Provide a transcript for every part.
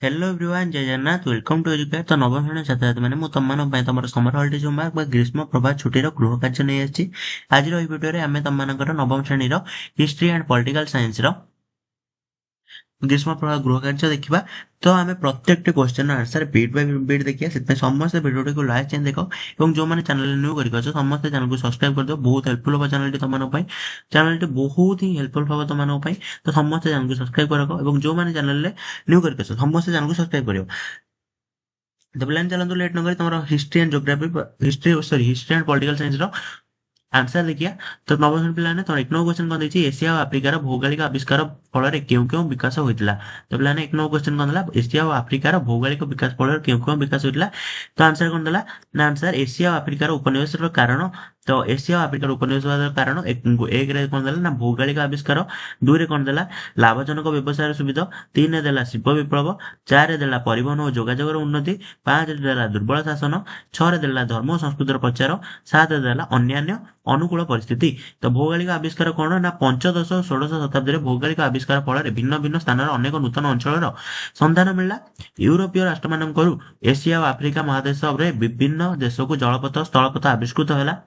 Hello everyone जय Jagannath welcome to educate तो नवम श्रेणी छात्र मैंने तुम समर हॉलिडेज होमवर्क ग्रीष्म प्रभा छुट्टीर गृह कार्य नहीं आसी आज भिडियो आम तुम नवम श्रेणी हिस्ट्री एंड पॉलिटिकल साइंस ग्रीष्म प्रभा गृह कार्य देखा तो आम प्रत्येक question answer bit by bit देखिए समस्त भिडियो को लास्ट देख और जो मैंने चैनल न्यू कर समस्त चैनल को सब्सक्राइब कर दो बहुत हेल्पफुल हम चैनल तुम चैनल बहुत ही हेल्पफुल हम तुम तो समस्त चैनल को सब्सक्राइब कर जो मैंने चैनल न्यू कर समस्त चैनल को सब्सक्राइब कर तो प्लान चलते लेट नक तुम history and geography history and political science answer देखिए तो नवम पिलाने तो 1 नंबर क्वेश्चन कौन देखिए एशिया और आफ्रिकार भौगोलिक आविष्कार फल क्यों क्यों विकास होता तो पिलाने 1 नंबर क्वेश्चन कौन देला एशिया और आफ्रिकार भौगोलिक विकास फल क्यों क्यों विकास होता तो आंसर कौन देला ना आंसर एशिया और आफ्रिकार उपनिवेश कारण तो एशिया और आफ्रिकार उपनिवेश कारण एक कौन देला ना भौगोलिक आविष्कार 2 रे कौन देला लाभजनक व्यवसाय सुविधा 3 रे देला शिल्प विप्लव 4 रे देला परिवहन और जोगाजोगर उन्नति 5 रे देला दुर्बल शासन 6 रे देला धर्म और संस्कृतिर प्रचार 7 रे देला अन्यान्य अनुकूल परिस्थिति तो भौगोलिक आविष्कार कौन ना पंचदश और षोड़श शताब्दी भौगोलिक आविष्कार फल भिन्न भिन्न स्थान अनेक नूतन अंचल संधान मिलला यूरोपीय राष्ट्र मान एशिया और आफ्रिका महादेश विभिन्न देश को जलपथ स्थलपथ आविष्कृत है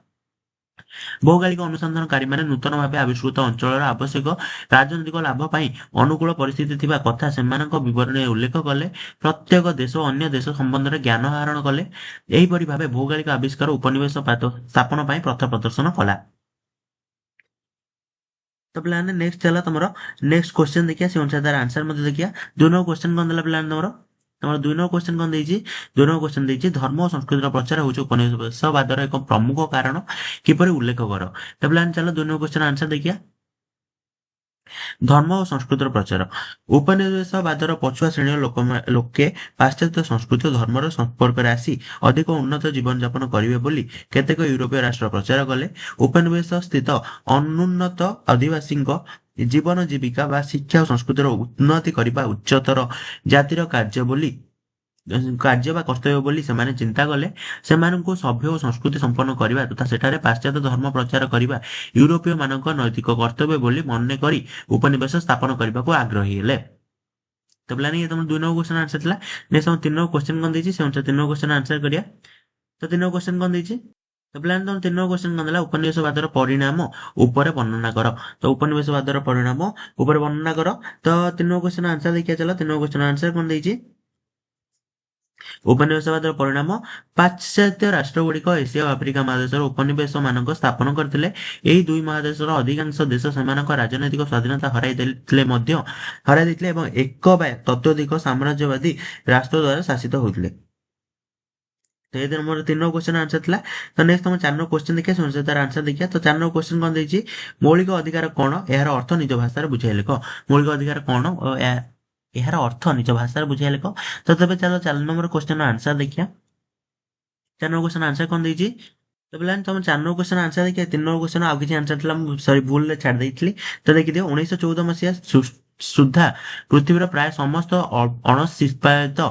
भौगोलिक अनुसंधानकारी माने नूतन भाव आविष्कृत अंचल आवश्यक राजनैतिक लाभ पाई अनुकूल परिस्थिति थिबा कथा सेमानक विवरणी उल्लेख कले प्रत्येक देश अन्य देश संबंध में ज्ञान आहरण कले एहीपरि भावे भौगोलिक आविष्कार उपनिवेश स्थापन पाई पथ प्रदर्शन कला तो प्लान नेक्स्ट चला तुम नेक्स्ट क्वेश्चन देखिए से अनुसार तार आंसर मत देखिए 2 नंबर क्वेश्चन कौन देला प्लान तुम 2 नंबर क्वेश्चन कौन देछि 2 नंबर क्वेश्चन देछि धर्म और संस्कृतिर प्रचार होउछ उपनिवेशवादर एक प्रमुख कारण किपरि उल्लेख कर तो प्लान चलो 2 नंबर क्वेश्चन आंसर देखिए धर्म और संस्कृतिर प्रचार उपनिवेशवादर पछुआ श्रेणी लोके पाश्चात्य संस्कृति और धर्मर संपर्क आसी अधिक उन्नत जीवन यापन करेंगे बोली केतेक यूरोपीय राष्ट्र प्रचार कले उपनिवेश स्थित अनुन्नत आदिवासी जीवन जीविका व शिक्षा और संस्कृतिर उन्नति करने उच्चतर जातिर कार्य ବା କର୍ତ୍ତବ୍ୟ ବୋଲି ସେମାନେ ଚିନ୍ତା କଲେ ସେମାନଙ୍କୁ ସଭ୍ୟ ଓ ସଂସ୍କୃତି ସମ୍ପନ୍ନ କରିବା ତଥା ସେଠାରେ ପାଶ୍ଚାତ୍ୟ ଧର୍ମ ପ୍ରଚାର କରିବା ୟୁରୋପୀୟ ମାନଙ୍କ ନୈତିକ କର୍ତ୍ତବ୍ୟ ବୋଲି ମନେ କରି ଉପନିବେଶ ସ୍ଥାପନ କରିବାକୁ ଆଗ୍ରହୀ ହେଲେ ତ ପ୍ଲାନିଂ ତମ 2 ନମ୍ବର କ୍ୱେଶ୍ଚନ ଆନ୍ସର ଥିଲା ନେକ୍ସଟ ତମ 3 ନମ୍ବର କ୍ୱେଶ୍ଚନ କଣ ଦେଇଛି ସେ ଅନୁସାରେ 3 ନମ୍ବର କ୍ୱେଶ୍ଚନ ଆନ୍ସର କରିବା ତ 3 ନମ୍ବର କ୍ୱେଶ୍ଚନ କଣ ଦେଇଛି ତ ପ୍ଲାନ ତମ 3 ନମ୍ବର କ୍ୱେଶ୍ଚନ କଣ ଦେଲା ଉପନିବେଶବାଦର ପରିଣାମ ଉପରେ ବର୍ଣ୍ଣନା କର ତ ଉପନିବେଶବାଦର ପରିଣାମ ଉପରେ ବର୍ଣ୍ଣନା କର ତ 3 ନମ୍ବର କ୍ୱେଶ୍ଚନ ଆନ୍ସର ଦେଖିଆ ଚାଲ 3 ନମ୍ବର କ୍ୱେଶ୍ଚନ ଆନ୍ସର କଣ ଦେଇଛି उपनिवेशवादर परिणाम पाश्चात्य राष्ट्रगुड़िक एशिया और आफ्रिका महादेश उपनिवेश मान स्थापन करते यही दुई महादेश अधिकांश देश से राजनैतिक स्वाधीनता हराई एक तत्वाधिक साम्राज्यवादी राष्ट्र द्वारा शासित होते तो मोर 3 नंबर क्वेश्चन आंसर था तो नेक्स्ट तुम 4 नंबर क्वेश्चन देखिए तार आंसर देखिए तो 4 नंबर क्वेश्चन कौन देछि मौलिक अधिकार कौन यार अर्थ निज भाषा बुझाई लेख मौलिक अधिकार कौन यार अर्थ निज भाषा बुझाई लेख तो तबे चलो 4 नंबर क्वेश्चन आंसर देखिए 4 नंबर क्वेश्चन आंसर कौन देछि तो प्लान तुम 4 नंबर क्वेश्चन आंसर देखिए 3 नंबर क्वेश्चन आउ किछि आंसर थिला सॉरी भूल ले छाड़ देइथिली तो देखि दियो 1914 मसिया सुधा पृथ्वीर प्राय समस्त अणशिल्पायित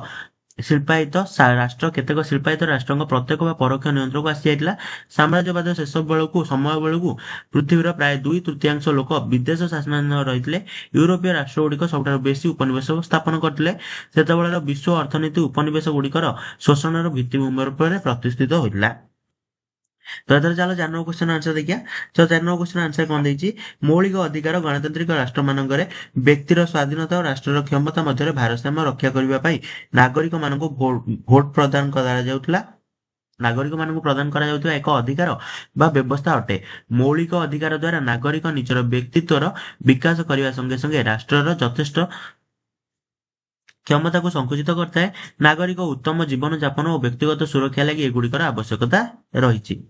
शिल्पायित राष्ट्र केतेक शिल्पायित राष्ट्र प्रत्येक परोक्ष नियंत्रण को आसी जाइला साम्राज्यवाद शेष बेलू समय बेलू पृथ्वीर प्राय 2/3 लोक विदेश शासन रही यूरोपीय राष्ट्र गुड़िक सब बेसी उपनिवेश स्थापन करते से विश्व अर्थनीति उपनिवेश गुड़िकर शोषण भित्तिभूमि पर प्रतिष्ठित होता तो चलो 4 नंबर क्वेश्चन आंसर देखिए तो 4 नंबर क्वेश्चन आंसर कौन देछि मौलिक अधिकार गणतांत्रिक राष्ट्र मानकरे व्यक्तिर स्वाधीनता और राष्ट्रर क्षमता मध्य भारसाम्य रक्षा करबा पई नागरिक मानको भोट प्रदान करा जाउतला नागरिक मानक प्रदान करा जाउतबा एक अधिकार बा व्यवस्था अटे मौलिक अधिकार द्वारा नागरिक निजर व्यक्तित्वर विकास करबा संगे संगे राष्ट्रर यथेष्ट क्षमता को संकुचित करता है नागरिक उत्तम जीवन यापन और व्यक्तिगत सुरक्षा लगी एगुड़िकर आवश्यकता रही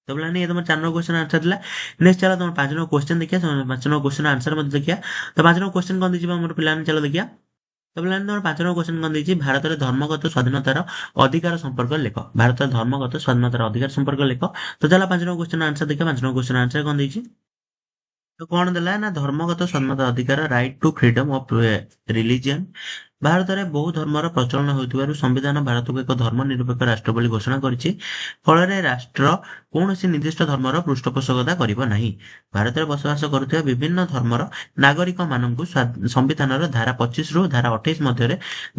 तो बोला ये तुम 4 नंबर क्वेश्चन आंसर दिला नेक्स्ट चलो तुम 5 नंबर क्वेश्चन देखिए 5 नंबर क्वेश्चन आंसर मत देखिए तो 5 नंबर क्वेश्चन कौन दीजिए मोर पिलाने चलो देखिए तो बोला तुम 5 नंबर क्वेश्चन कौन दीजिए भारत में धर्मगत स्वाधीनतार अधिकार संपर्क लेख भारत धर्मगत स्वाधीनतार अधिकार संपर्क लेख तो चलो 5 नंबर क्वेश्चन आंसर देखिए 5 नंबर क्वेश्चन आंसर कौन दीजिए तो कौन देला ना धर्मगत स्वाधीनता अधिकार right to freedom of religion ଭାରତରେ ବହୁ ଧର୍ମର ପ୍ରଚଳନ ହେଉଥିବାରୁ ସମ୍ବିଧାନ ଭାରତକୁ ଏକ ଧର୍ମନିରପେକ୍ଷ ରାଷ୍ଟ୍ର ବୋଲି ଘୋଷଣା କରିଛି। ଫଳରେ ରାଷ୍ଟ୍ର କୌଣସି ନିର୍ଦ୍ଦିଷ୍ଟ ଧର୍ମର ପୃଷ୍ଠପୋଷକତା କରିବ ନାହିଁ। ଭାରତରେ ବସବାସ କରୁଥିବା ବିଭିନ୍ନ ଧର୍ମର ନାଗରିକମାନଙ୍କୁ ସମ୍ବିଧାନର ଧାରା 25ରୁ ଧାରା 28 ମଧ୍ୟରେ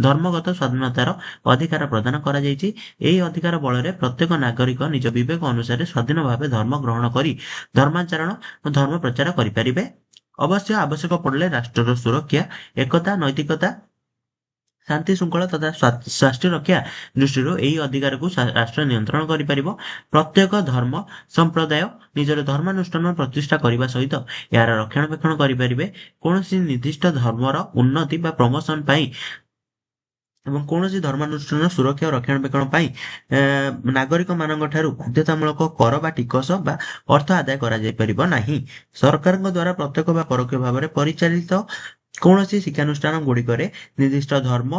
ଧର୍ମଗତ ସ୍ୱାଧୀନତାର ଅଧିକାର ପ୍ରଦାନ କରାଯାଇଛି। ଏହି ଅଧିକାର ବଳରେ ପ୍ରତ୍ୟେକ ନାଗରିକ ନିଜ ବିବେକ ଅନୁସାରେ ସ୍ୱାଧୀନ ଭାବେ ଧର୍ମ ଗ୍ରହଣ କରି ଧର୍ମାଚରଣ ଓ ଧର୍ମ ପ୍ରଚାର କରିପାରିବେ। ଅବଶ୍ୟ ଆବଶ୍ୟକ ପଡ଼ିଲେ ରାଷ୍ଟ୍ରର ସୁରକ୍ଷା, ଏକତା, ନୈତିକତା, ଶାନ୍ତି ଶୃଙ୍ଖଳା ତଥା ସ୍ୱାସ୍ଥ୍ୟ ରକ୍ଷା ଦୃଷ୍ଟିରୁ ଏହି ଅଧିକାରକୁ ରାଷ୍ଟ୍ର ନିୟନ୍ତ୍ରଣ କରିପାରିବ। ପ୍ରତ୍ୟେକ ଧର୍ମ ସମ୍ପ୍ରଦାୟ ନିଜର ଧର୍ମାନୁଷ୍ଠାନ ପ୍ରତିଷ୍ଠା କରିବା ସହିତ ଏହାର ରକ୍ଷଣାବେକ୍ଷଣ କରିପାରିବେ। କୌଣସି ନିର୍ଦ୍ଦିଷ୍ଟ ଧର୍ମର ଉନ୍ନତି ବା ପ୍ରମୋଶନ ପାଇଁ ଏବଂ କୌଣସି ଧର୍ମାନୁଷ୍ଠାନ ସୁରକ୍ଷା ଓ ରକ୍ଷଣାବେକ୍ଷଣ ପାଇଁ ନାଗରିକମାନଙ୍କ ଠାରୁ ବାଧ୍ୟତାମୂଳକ କର ବା ଟିକସ ବା ଅର୍ଥ ଆଦାୟ କରାଯାଇପାରିବ ନାହିଁ। ସରକାରଙ୍କ ଦ୍ୱାରା ପ୍ରତ୍ୟକ୍ଷ ବା ପରୋକ୍ଷ ଭାବରେ ପରିଚାଳିତ କୌଣସି ଶିକ୍ଷାନୁଷ୍ଠାନ ଗୁଡ଼ିକରେ ନିର୍ଦ୍ଦିଷ୍ଟ ଧର୍ମ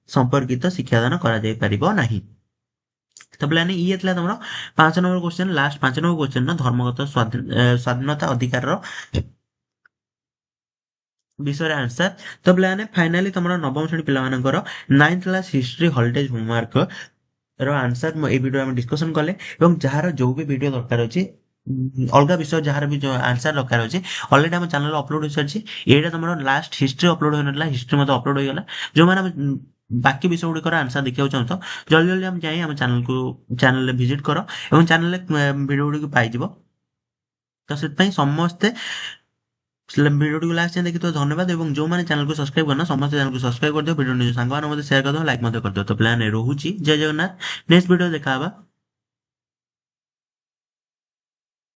ସମ୍ପର୍କିତ ଶିକ୍ଷାଦାନ କରାଯାଇପାରିବ ନାହିଁ। ତ ପିଲାମାନେ ଇଏ ଥିଲା ତମର 5 number question. Last 5 number question ଧର୍ମଗତ ସ୍ୱାଧୀନତା ଅଧିକାରର ବିଷୟରେ ଆନ୍ସର। ତ ପିଲାମାନେ ଫାଇନାଲି ତମର ନବମ ଶ୍ରେଣୀ ପିଲାମାନଙ୍କର 9th class history holidays homework ର ଆନ୍ସର ମୁଁ ଏଇ ଭିଡ଼ିଓ ଆମେ ଡିସ୍କସନ କଲେ ଏବଂ ଯାହାର ଯୋଉ ବି ଭିଡ଼ିଓ ଦରକାର ଅଛି ଅଲଗା ବିଷୟ ଯାହାର ବି ଆନ୍ସର ଦରକାର ଅଛି ଅଲରେଡି ଆମ ଚ୍ୟାନେଲ ଅପଲୋଡ ହୋଇସାରିଛି। ଏଇଟା ତମର ଲାଷ୍ଟ ହିଷ୍ଟ୍ରି ଅପଲୋଡ ହୋଇନଥିଲା, ହିଷ୍ଟ୍ରି ମଧ୍ୟ ଅପଲୋଡ ହୋଇଗଲା। ଯୋଉମାନେ ବାକି ବିଷୟ ଗୁଡ଼ିକର ଆନ୍ସର ଦେଖିବାକୁ ଚାହୁଁଛ ଜଲ୍ଦି ଜଲ୍ଦି ଆମେ ଯାଇ ଆମ ଚ୍ୟାନେଲରେ ଭିଜିଟ୍ କର ଏବଂ ଚ୍ୟାନେଲରେ ଭିଡ଼ିଓ ଗୁଡ଼ିକୁ ପାଇଯିବ। ତ ସେଥିପାଇଁ ସମସ୍ତେ ଭିଡ଼ିଓଟିକୁ ଲାଷ୍ଟ ଯାଏଁ ଦେଖିଥିବ ଧନ୍ୟବାଦ ଏବଂ ଯୋଉମାନେ ଚ୍ୟାନେଲକୁ ସବସ୍କ୍ରାଇବ କରିନ ସମସ୍ତେ ଚ୍ୟାନେଲକୁ ସବସ୍କ୍ରାଇବ କରିଦିଅ, ଭିଡ଼ିଓ ନିଜ ସାଙ୍ଗମାନଙ୍କୁ ମଧ୍ୟ ସେୟାର କରିଦିଅ, ଲାଇକ୍ ମଧ୍ୟ କରିଦିଅ। ତ ପ୍ଲାନ୍ ରହୁଛି। ଜୟ ଜଗନ୍ନାଥ। ନେକ୍ସଟ ଭିଡ଼ିଓ ଦେଖା ହବା।